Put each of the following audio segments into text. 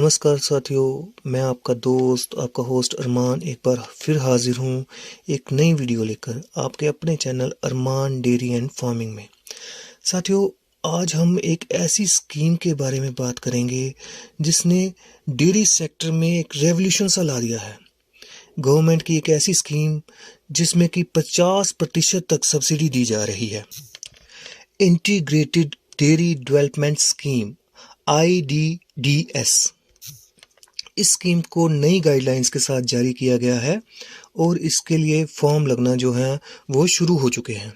नमस्कार साथियों, मैं आपका दोस्त, आपका होस्ट अरमान एक बार फिर हाजिर हूँ एक नई वीडियो लेकर आपके अपने channel Arman dairy and farming में। साथियों, आज हम एक ऐसी स्कीम के बारे में बात करेंगे जिसने डेयरी सेक्टर में एक रेवोल्यूशन सा ला दिया है। गवर्नमेंट की एक ऐसी स्कीम जिसमें कि 50% तक सब्सिडी दी जा रही है। Integrated dairy development scheme IDDS। इस स्कीम को नई गाइडलाइंस के साथ जारी किया गया है और इसके लिए फॉर्म लगना जो है वो शुरू हो चुके हैं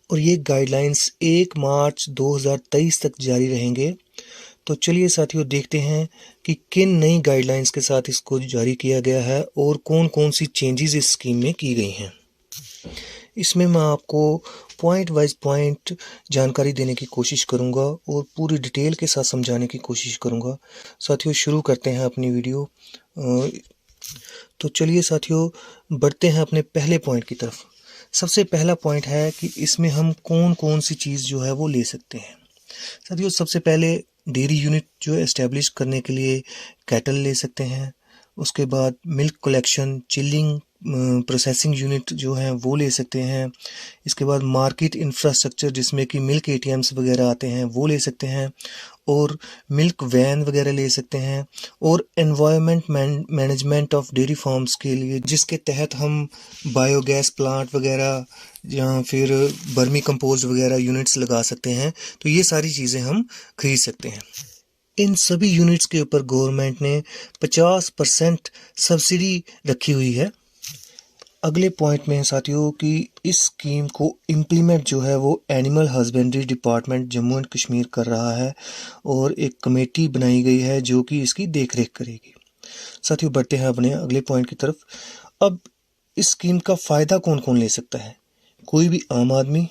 और ये गाइडलाइंस 1 मार्च 2023 तक जारी रहेंगे। तो चलिए साथियों, देखते हैं कि किन नई गाइडलाइंस के साथ इसको जारी किया गया है और कौन कौन सी चेंजेस इस स्कीम में की गई हैं। इसमें मैं आपको पॉइंट वाइज पॉइंट जानकारी देने की कोशिश करूंगा और पूरी डिटेल के साथ समझाने की कोशिश करूंगा। साथियों, शुरू करते हैं अपनी वीडियो। तो चलिए साथियों, बढ़ते हैं अपने पहले पॉइंट की तरफ। सबसे पहला पॉइंट है कि इसमें हम कौन कौन सी चीज़ जो है वो ले सकते हैं। साथियों, सबसे पहले डेयरी यूनिट जो एस्टेब्लिश करने के लिए कैटल ले सकते हैं। उसके बाद milk collection, chilling, processing unit जो हैं वो ले सकते हैं। इसके बाद मार्केट इंफ्रास्ट्रक्चर जिसमें कि मिल्क ATMs वगैरह आते हैं वो ले सकते हैं और मिल्क वैन वगैरह ले सकते हैं। और environment management of dairy farms के लिए जिसके तहत हम बायोगैस प्लांट वगैरह या फिर बर्मी कंपोस्ट वगैरह यूनिट्स लगा सकते हैं। तो ये सारी चीज़ें हम खरीद सकते हैं। इन सभी यूनिट्स के ऊपर गवर्नमेंट ने 50% सब्सिडी रखी हुई है। अगले पॉइंट में है साथियों कि इस स्कीम को इम्प्लीमेंट जो है वो animal husbandry department Jammu and Kashmir कर रहा है और एक कमेटी बनाई गई है जो कि इसकी देखरेख करेगी। साथियों, बढ़ते हैं अपने अगले पॉइंट की तरफ। अब इस स्कीम का फ़ायदा कौन कौन ले सकता है? कोई भी आम आदमी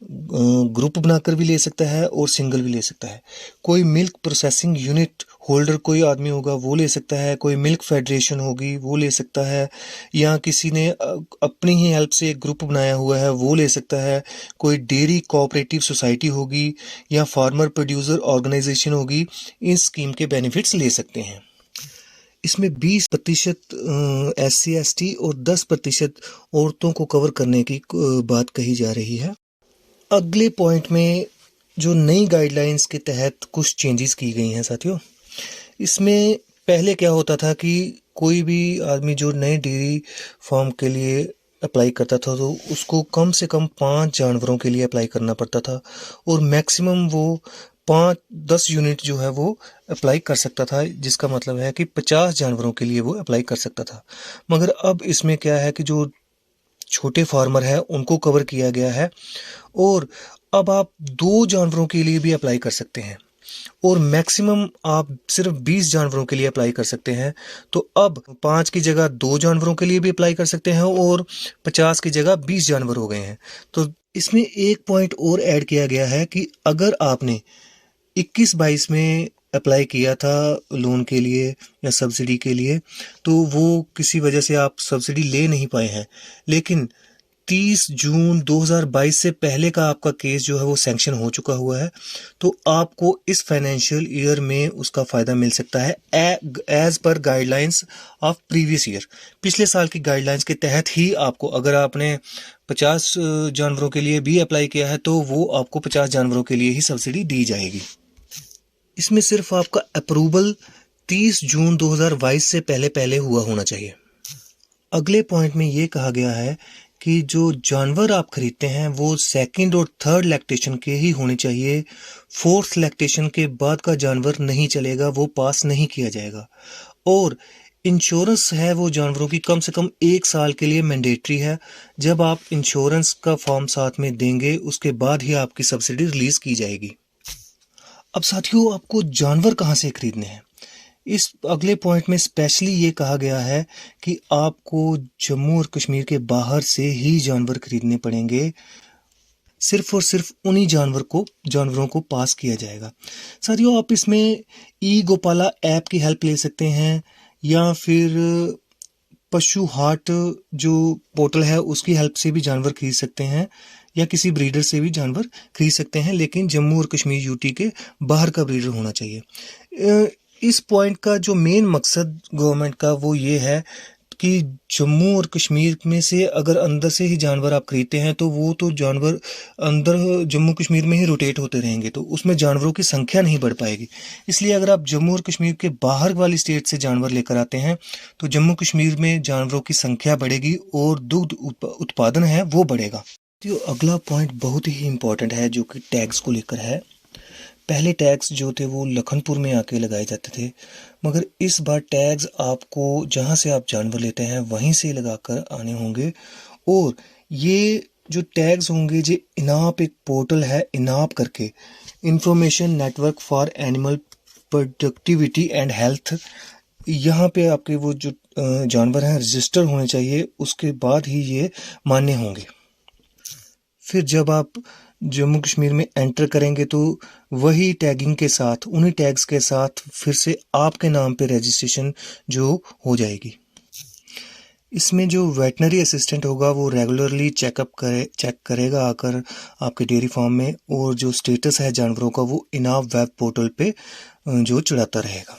ग्रुप बनाकर भी ले सकता है और सिंगल भी ले सकता है। कोई मिल्क प्रोसेसिंग यूनिट होल्डर कोई आदमी होगा वो ले सकता है, कोई मिल्क फेडरेशन होगी वो ले सकता है, या किसी ने अपनी ही हेल्प से एक ग्रुप बनाया हुआ है वो ले सकता है, कोई डेयरी कोऑपरेटिव सोसाइटी होगी या फार्मर प्रोड्यूसर ऑर्गेनाइजेशन होगी, इस स्कीम के बेनिफिट्स ले सकते हैं। इसमें 20% SC/ST और 10% औरतों को कवर करने की बात कही जा रही है। अगले पॉइंट में जो नई गाइडलाइंस के तहत कुछ चेंजेस की गई हैं साथियों। इसमें पहले क्या होता था कि कोई भी आदमी जो नए डेयरी फार्म के लिए अप्लाई करता था तो उसको कम से कम 5 जानवरों के लिए अप्लाई करना पड़ता था और मैक्सिमम वो 5-10 यूनिट जो है वो अप्लाई कर सकता था, जिसका मतलब है कि 50 जानवरों के लिए वो अप्लाई कर सकता था। मगर अब इसमें क्या है कि जो छोटे फार्मर है उनको कवर किया गया है और अब आप 2 जानवरों के लिए भी अप्लाई कर सकते हैं और मैक्सिमम आप सिर्फ 20 जानवरों के लिए अप्लाई कर सकते हैं। तो अब 5 की जगह 2 जानवरों के लिए भी अप्लाई कर सकते हैं और 50 की जगह 20 जानवर हो गए हैं। तो इसमें एक पॉइंट और ऐड किया गया है कि अगर आपने 21-22 में अप्लाई किया था लोन के लिए या सब्सिडी के लिए, तो वो किसी वजह से आप सब्सिडी ले नहीं पाए हैं, लेकिन 30 जून 2022 से पहले का आपका केस जो है वो सैंक्शन हो चुका हुआ है, तो आपको इस फाइनेंशियल ईयर में उसका फ़ायदा मिल सकता है as per guidelines of previous year. पिछले साल की गाइडलाइंस के तहत ही आपको, अगर आपने 50 जानवरों के लिए भी अप्लाई किया है तो वो आपको 50 जानवरों के लिए ही सब्सिडी दी जाएगी। इसमें सिर्फ आपका अप्रूवल 30 जून 2022 से पहले हुआ होना चाहिए। अगले पॉइंट में ये कहा गया है कि जो जानवर आप खरीदते हैं वो 2nd और 3rd लैक्टेशन के ही होने चाहिए। 4th लैक्टेशन के बाद का जानवर नहीं चलेगा, वो पास नहीं किया जाएगा। और इंश्योरेंस है वो जानवरों की कम से कम 1 साल के लिए मैंडेटरी है। जब आप इंश्योरेंस का फॉर्म साथ में देंगे उसके बाद ही आपकी सब्सिडी रिलीज की जाएगी। अब साथियों, आपको जानवर कहाँ से खरीदने हैं? इस अगले पॉइंट में स्पेशली ये कहा गया है कि आपको जम्मू और कश्मीर के बाहर से ही जानवर खरीदने पड़ेंगे। सिर्फ और सिर्फ उन्हीं जानवरों को पास किया जाएगा। साथियों, आप इसमें ई-गोपाला ऐप की हेल्प ले सकते हैं या फिर पशु हाट जो पोर्टल है उसकी हेल्प से भी जानवर खरीद सकते हैं या किसी ब्रीडर से भी जानवर खरीद सकते हैं, लेकिन जम्मू और कश्मीर UT के बाहर का ब्रीडर होना चाहिए। इस पॉइंट का जो मेन मकसद गवर्नमेंट का वो ये है कि जम्मू और कश्मीर में से अगर अंदर से ही जानवर आप खरीदते हैं तो वो तो जानवर अंदर जम्मू कश्मीर में ही रोटेट होते रहेंगे, तो उसमें जानवरों की संख्या नहीं बढ़ पाएगी। इसलिए अगर आप जम्मू और कश्मीर के बाहर वाली स्टेट से जानवर लेकर आते हैं तो जम्मू कश्मीर में जानवरों की संख्या बढ़ेगी और दुग्ध उत्पादन है वो बढ़ेगा। तो अगला पॉइंट बहुत ही इम्पोर्टेंट है जो कि टैग्स को लेकर है। पहले टैग्स जो थे वो लखनपुर में आके लगाए जाते थे, मगर इस बार टैग्स आपको जहाँ से आप जानवर लेते हैं वहीं से लगाकर आने होंगे। और ये जो टैग्स होंगे, जो इनाप एक पोर्टल है इनाप करके, information network for animal productivity and health, यहाँ पे आपके वो जो जानवर हैं रजिस्टर होने चाहिए, उसके बाद ही ये मान्य होंगे। फिर जब आप जम्मू कश्मीर में एंटर करेंगे तो वही टैगिंग के साथ, उन्हीं टैग्स के साथ फिर से आपके नाम पे रजिस्ट्रेशन जो हो जाएगी। इसमें जो वेटनरी असिस्टेंट होगा वो रेगुलरली चेक करेगा आकर आपके डेयरी फार्म में, और जो स्टेटस है जानवरों का वो इनाफ वेब पोर्टल पे जो चढ़ाता रहेगा।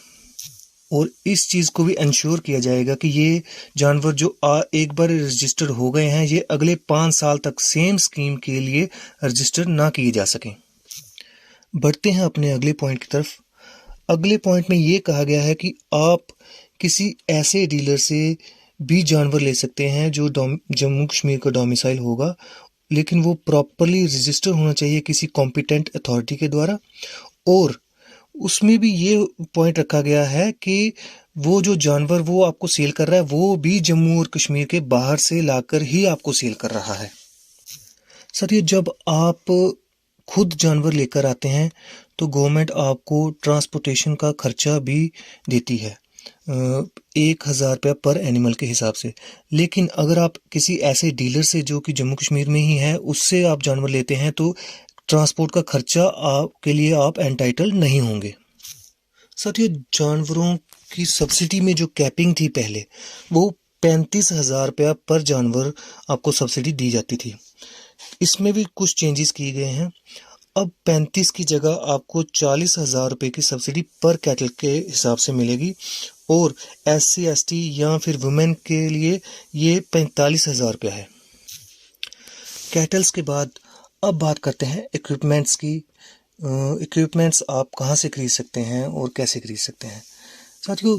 और इस चीज़ को भी इंश्योर किया जाएगा कि ये जानवर जो एक बार रजिस्टर हो गए हैं ये अगले 5 साल तक सेम स्कीम के लिए रजिस्टर ना किए जा सकें। बढ़ते हैं अपने अगले पॉइंट की तरफ। अगले पॉइंट में ये कहा गया है कि आप किसी ऐसे डीलर से भी जानवर ले सकते हैं जो जम्मू कश्मीर का डोमिसाइल होगा, लेकिन वो प्रॉपरली रजिस्टर होना चाहिए किसी कॉम्पिटेंट अथॉरिटी के द्वारा। और उसमें भी ये पॉइंट रखा गया है कि वो जो जानवर वो आपको सेल कर रहा है वो भी जम्मू और कश्मीर के बाहर से लाकर ही आपको सेल कर रहा है। साथियों, जब आप खुद जानवर लेकर आते हैं तो गवर्नमेंट आपको ट्रांसपोर्टेशन का खर्चा भी देती है 1,000 रुपया पर एनिमल के हिसाब से। लेकिन अगर आप किसी ऐसे डीलर से जो कि जम्मू कश्मीर में ही है उससे आप जानवर लेते हैं तो ट्रांसपोर्ट का खर्चा आपके लिए आप एंटाइटल नहीं होंगे। साथियों, जानवरों की सब्सिडी में जो कैपिंग थी पहले वो 35,000 रुपया पर जानवर आपको सब्सिडी दी जाती थी। इसमें भी कुछ चेंजेस किए गए हैं। अब 35 की जगह आपको 40,000 रुपये की सब्सिडी पर कैटल के हिसाब से मिलेगी, और SC ST या फिर वुमेन के लिए ये 45,000 रुपया है। कैटल्स के बाद अब बात करते हैं इक्विपमेंट्स की। इक्विपमेंट्स आप कहाँ से खरीद सकते हैं और कैसे खरीद सकते हैं। साथियों,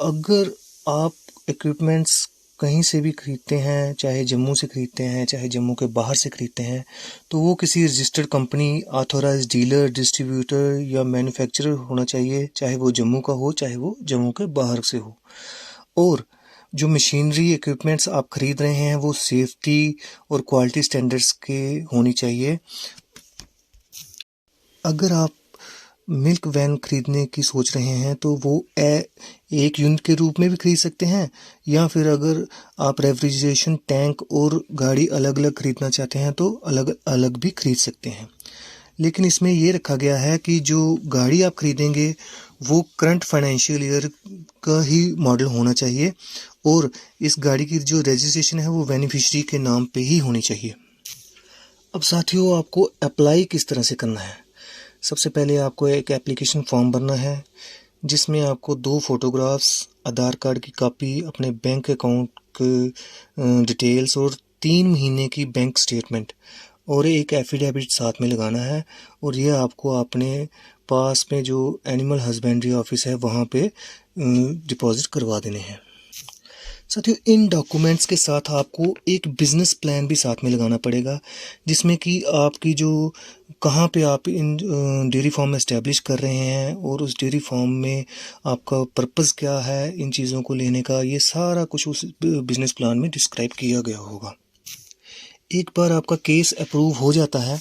अगर आप इक्विपमेंट्स कहीं से भी खरीदते हैं, चाहे जम्मू से खरीदते हैं चाहे जम्मू के बाहर से खरीदते हैं, तो वो किसी registered company, authorised dealer, distributor या मैन्युफैक्चरर होना चाहिए, चाहे वो जम्मू का हो चाहे वो जम्मू के बाहर से हो। और जो मशीनरी इक्विपमेंट्स आप खरीद रहे हैं वो सेफ्टी और क्वालिटी स्टैंडर्ड्स के होनी चाहिए। अगर आप मिल्क वैन खरीदने की सोच रहे हैं तो वो एक यूनिट के रूप में भी खरीद सकते हैं, या फिर अगर आप रेफ्रिजरेशन टैंक और गाड़ी अलग अलग खरीदना चाहते हैं तो अलग अलग भी खरीद सकते हैं। लेकिन इसमें ये रखा गया है कि जो गाड़ी आप खरीदेंगे वो करंट फाइनेंशियल ईयर का ही मॉडल होना चाहिए, और इस गाड़ी की जो रजिस्ट्रेशन है वो बेनिफिशियरी के नाम पे ही होनी चाहिए। अब साथियों, आपको अप्लाई किस तरह से करना है। सबसे पहले आपको एक एप्लीकेशन फॉर्म भरना है जिसमें आपको 2 फोटोग्राफ्स, आधार कार्ड की कॉपी, अपने बैंक अकाउंट के डिटेल्स और 3 महीने की बैंक स्टेटमेंट और एक एफिडेविट साथ में लगाना है, और ये आपको अपने पास में जो एनिमल हस्बेंड्री ऑफिस है वहाँ पे डिपॉजिट करवा देने हैं। साथियों, इन डॉक्यूमेंट्स के साथ आपको एक बिजनेस प्लान भी साथ में लगाना पड़ेगा, जिसमें कि आपकी जो कहाँ पे आप इन डेयरी फार्म एस्टेब्लिश कर रहे हैं और उस डेयरी फार्म में आपका पर्पस क्या है इन चीज़ों को लेने का, ये सारा कुछ उस बिजनेस प्लान में डिस्क्राइब किया गया होगा। एक बार आपका केस अप्रूव हो जाता है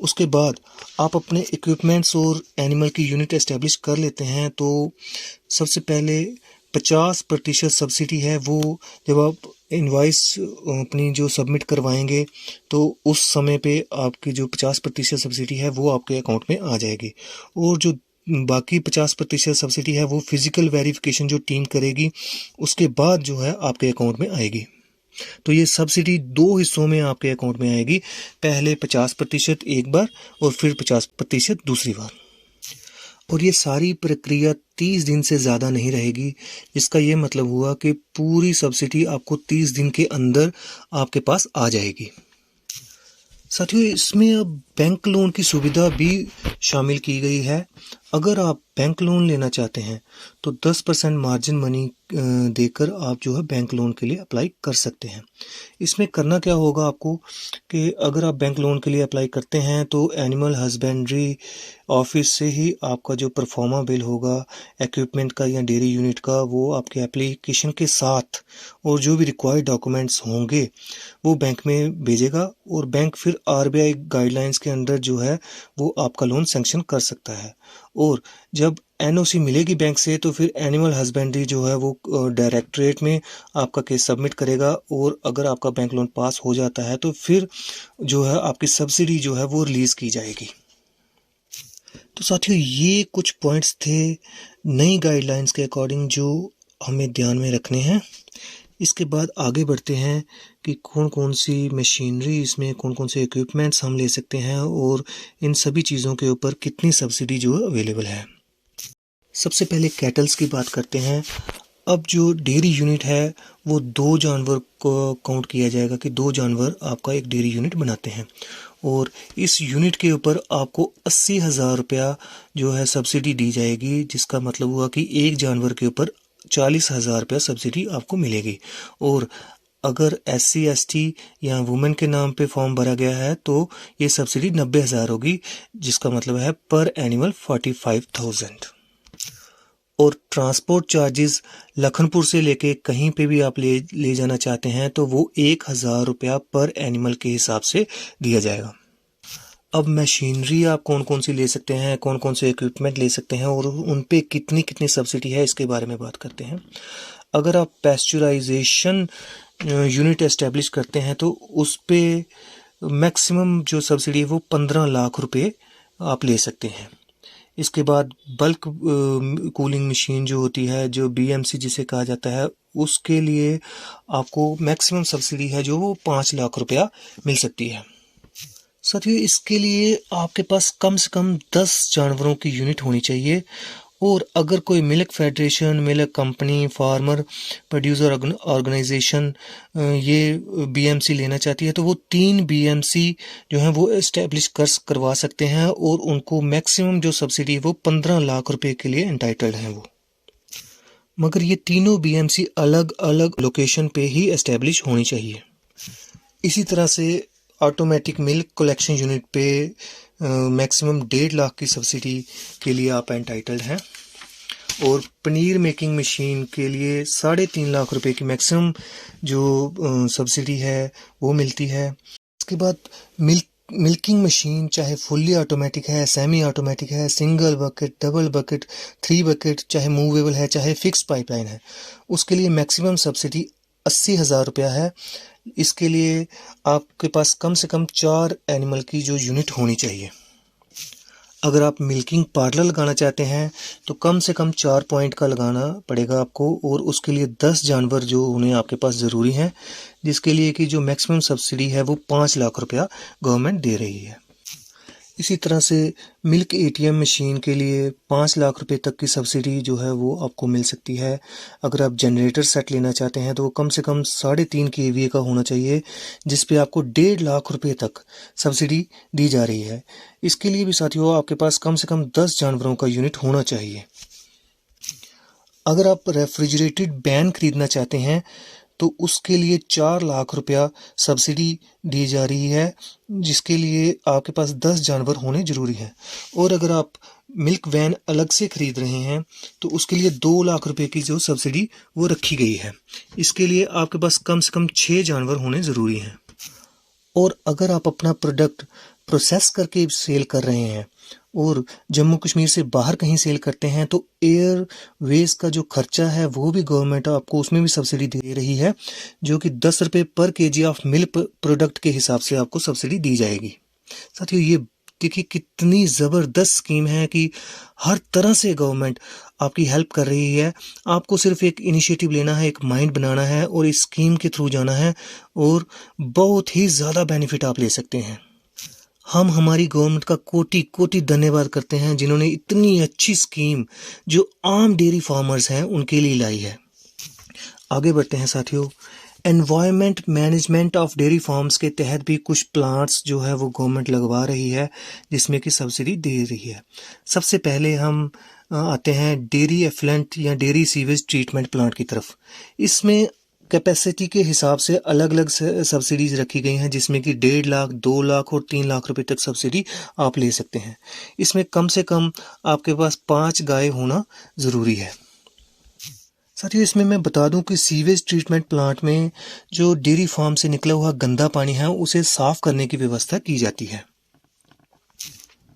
उसके बाद आप अपने इक्विपमेंट्स और एनिमल की यूनिट एस्टेब्लिश कर लेते हैं, तो सबसे पहले 50% सब्सिडी है वो जब आप इनवॉइस अपनी जो सबमिट करवाएंगे तो उस समय पे आपकी जो 50% सब्सिडी है वो आपके अकाउंट में आ जाएगी, और जो बाकी 50% सब्सिडी है वो फिज़िकल वेरिफिकेशन जो टीम करेगी उसके बाद जो है आपके अकाउंट में आएगी। तो ये सब्सिडी 2 हिस्सों में आपके अकाउंट में आएगी, पहले 50% एक बार और फिर 50% दूसरी बार। और ये सारी प्रक्रिया 30 दिन से ज़्यादा नहीं रहेगी, जिसका ये मतलब हुआ कि पूरी सब्सिडी आपको 30 दिन के अंदर आपके पास आ जाएगी। साथियों, इसमें अब बैंक लोन की सुविधा भी शामिल की गई है। अगर आप बैंक लोन लेना चाहते हैं तो 10% मार्जिन मनी देकर आप जो है बैंक लोन के लिए अप्लाई कर सकते हैं। इसमें करना क्या होगा आपको कि अगर आप बैंक लोन के लिए अप्लाई करते हैं तो एनिमल हस्बेंड्री ऑफिस से ही आपका जो परफॉर्मा बिल होगा इक्विपमेंट का या डेयरी यूनिट का, वो आपके एप्लीकेशन के साथ और जो भी रिक्वायर्ड डॉक्यूमेंट्स होंगे वो बैंक में भेजेगा और बैंक फिर आरबीआई गाइडलाइंस के अंदर जो है वो आपका लोन सैंक्शन कर सकता है। और जब एनओसी मिलेगी बैंक से तो फिर एनिमल हस्बेंड्री जो है वो डायरेक्टरेट में आपका केस सबमिट करेगा और अगर आपका बैंक लोन पास हो जाता है तो फिर जो है आपकी सब्सिडी जो है वो रिलीज़ की जाएगी। तो साथियों, ये कुछ पॉइंट्स थे नई गाइडलाइंस के अकॉर्डिंग जो हमें ध्यान में रखने हैं। इसके बाद आगे बढ़ते हैं कि कौन कौन सी मशीनरी, इसमें कौन कौन से इक्विपमेंट्स हम ले सकते हैं और इन सभी चीज़ों के ऊपर कितनी सब्सिडी जो है अवेलेबल है। सबसे पहले कैटल्स की बात करते हैं। अब जो डेयरी यूनिट है वो 2 जानवर को काउंट किया जाएगा कि 2 जानवर आपका एक डेयरी यूनिट बनाते हैं और इस यूनिट के ऊपर आपको 80,000 रुपया जो है सब्सिडी दी जाएगी, जिसका मतलब हुआ कि एक जानवर के ऊपर 40,000 रुपया सब्सिडी आपको मिलेगी। और अगर SC ST या वुमेन के नाम पे फॉर्म भरा गया है तो ये सब्सिडी 90,000 होगी, जिसका मतलब है पर एनिमल 45,000। और ट्रांसपोर्ट चार्जेस लखनपुर से लेके कहीं पे भी आप ले जाना चाहते हैं तो वो 1,000 रुपया पर एनिमल के हिसाब से दिया जाएगा। अब मशीनरी आप कौन कौन सी ले सकते हैं, कौन कौन से इक्विपमेंट ले सकते हैं और उन पे कितनी कितनी सब्सिडी है, इसके बारे में बात करते हैं। अगर आप पैस्चराइजेशन यूनिट एस्टेब्लिश करते हैं तो उस पे मैक्सिमम जो सब्सिडी है वो 15 लाख रुपए आप ले सकते हैं। इसके बाद बल्क कूलिंग मशीन जो होती है, जो BMC जिसे कहा जाता है, उसके लिए आपको मैक्सिमम सब्सिडी है जो वो 5 लाख रुपया मिल सकती है। साथियों, इसके लिए आपके पास कम से कम 10 जानवरों की यूनिट होनी चाहिए। और अगर कोई milk federation, milk company, farmer producer organisation ये BMC लेना चाहती है तो वो 3 BMC जो है वो इस्टेब्लिश करवा सकते हैं और उनको मैक्सिमम जो सब्सिडी है वो 15 लाख रुपए के लिए एंटाइटल्ड हैं वो। मगर ये तीनों BMC अलग अलग लोकेशन पे ही इस्टेब्लिश होनी चाहिए। इसी तरह से ऑटोमेटिक मिल्क कलेक्शन यूनिट पे मैक्सिमम 1.5 लाख की सब्सिडी के लिए आप एंटाइटल्ड हैं और पनीर मेकिंग मशीन के लिए 3.5 लाख रुपए की मैक्सिमम जो सब्सिडी है वो मिलती है। इसके बाद मिल्किंग मशीन चाहे फुल्ली ऑटोमेटिक है, सेमी ऑटोमेटिक है, single bucket, double bucket, 3 bucket, चाहे मूवेबल है, चाहे फिक्स पाइपलाइन है, उसके लिए मैक्सिमम सब्सिडी 80,000 रुपया है। इसके लिए आपके पास कम से कम 4 एनिमल की जो यूनिट होनी चाहिए। अगर आप मिल्किंग पार्लर लगाना चाहते हैं तो कम से कम 4 पॉइंट का लगाना पड़ेगा आपको और उसके लिए 10 जानवर जो उन्हें आपके पास ज़रूरी हैं, जिसके लिए कि जो मैक्सिमम सब्सिडी है वो 5 लाख रुपया गवर्नमेंट दे रही है। इसी तरह से मिल्क ATM मशीन के लिए 5 लाख रुपए तक की सब्सिडी जो है वो आपको मिल सकती है। अगर आप जनरेटर सेट लेना चाहते हैं तो वो कम से कम 3.5 kVA का होना चाहिए, जिस पे आपको 1.5 लाख रुपए तक सब्सिडी दी जा रही है। इसके लिए भी साथियों आपके पास कम से कम 10 जानवरों का यूनिट होना चाहिए। अगर आप रेफ्रिजरेटेड वैन खरीदना चाहते हैं तो उसके लिए 4 लाख रुपया सब्सिडी दी जा रही है, जिसके लिए आपके पास 10 जानवर होने ज़रूरी हैं। और अगर आप मिल्क वैन अलग से ख़रीद रहे हैं तो उसके लिए 2 लाख रुपए की जो सब्सिडी वो रखी गई है। इसके लिए आपके पास कम से कम 6 जानवर होने ज़रूरी हैं। और अगर आप अपना प्रोडक्ट प्रोसेस करके सेल कर रहे हैं और जम्मू कश्मीर से बाहर कहीं सेल करते हैं तो एयरवेज का जो खर्चा है वो भी गवर्नमेंट आपको उसमें भी सब्सिडी दे रही है, जो कि 10 रुपये पर kg ऑफ मिल्क प्रोडक्ट के हिसाब से आपको सब्सिडी दी जाएगी। साथियों, ये देखिए कितनी ज़बरदस्त स्कीम है कि हर तरह से गवर्नमेंट आपकी हेल्प कर रही है। आपको सिर्फ एक इनिशिएटिव लेना है, एक माइंड बनाना है और इस स्कीम के थ्रू जाना है और बहुत ही ज़्यादा बेनिफिट आप ले सकते हैं। हम हमारी गवर्नमेंट का कोटि कोटि धन्यवाद करते हैं जिन्होंने इतनी अच्छी स्कीम जो आम डेयरी फार्मर्स हैं उनके लिए लाई है। आगे बढ़ते हैं साथियों। Environment management of dairy farms के तहत भी कुछ प्लांट्स जो है वो गवर्नमेंट लगवा रही है जिसमें कि सब्सिडी दे रही है। सबसे पहले हम आते हैं डेयरी एफ्लुएंट या डेयरी सीवेज ट्रीटमेंट प्लांट की तरफ। इसमें कैपेसिटी के हिसाब से अलग अलग सब्सिडीज रखी गई हैं जिसमें कि 1.5 लाख, 2 लाख और 3 लाख रुपए तक सब्सिडी आप ले सकते हैं। इसमें कम से कम आपके पास 5 गाय होना ज़रूरी है। साथियों इसमें मैं बता दूं कि सीवेज ट्रीटमेंट प्लांट में जो डेयरी फार्म से निकला हुआ गंदा पानी है उसे साफ करने की व्यवस्था की जाती है।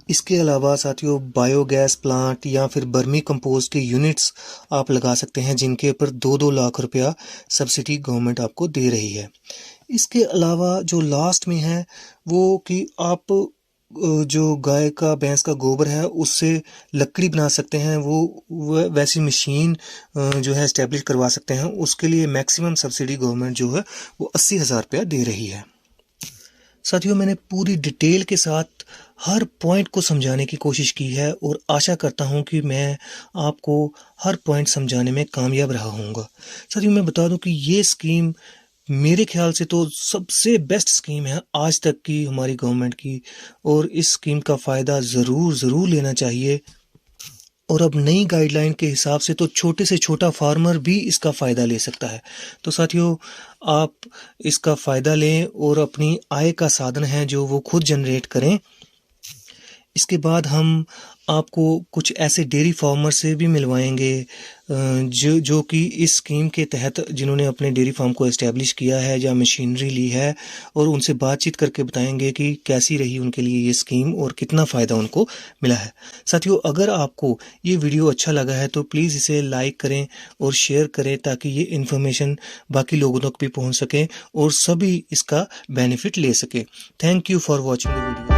इसके अलावा साथियों बायोगैस प्लांट या फिर बर्मी कंपोस्ट के यूनिट्स आप लगा सकते हैं जिनके ऊपर 2-2 लाख रुपया सब्सिडी गवर्नमेंट आपको दे रही है। इसके अलावा जो लास्ट में है वो कि आप जो गाय का भैंस का गोबर है उससे लकड़ी बना सकते हैं। वो वैसी मशीन जो है एस्टेब्लिश करवा सकते हैं। उसके लिए मैक्सिमम सब्सिडी गवर्नमेंट जो है वो 80,000 रुपया दे रही है। साथियों मैंने पूरी डिटेल के साथ हर पॉइंट को समझाने की कोशिश की है और आशा करता हूं कि मैं आपको हर पॉइंट समझाने में कामयाब रहा हूँगा। साथियों मैं बता दूं कि ये स्कीम मेरे ख्याल से तो सबसे बेस्ट स्कीम है आज तक की हमारी गवर्नमेंट की, और इस स्कीम का फ़ायदा ज़रूर लेना चाहिए। और अब नई गाइडलाइन के हिसाब से तो छोटे से छोटा फार्मर भी इसका फ़ायदा ले सकता है। तो साथियों आप इसका फ़ायदा लें और अपनी आय का साधन है जो वो खुद जनरेट करें। इसके बाद हम आपको कुछ ऐसे डेयरी फार्मर से भी मिलवाएंगे जो कि इस स्कीम के तहत जिन्होंने अपने डेयरी फार्म को एस्टेब्लिश किया है या मशीनरी ली है, और उनसे बातचीत करके बताएंगे कि कैसी रही उनके लिए ये स्कीम और कितना फ़ायदा उनको मिला है। साथियों अगर आपको ये वीडियो अच्छा लगा है तो प्लीज़ इसे लाइक करें और शेयर करें ताकि ये इन्फॉर्मेशन बाकी लोगों तक भी पहुँच सके और सभी इसका बेनिफिट ले सके। Thank you for watching the video.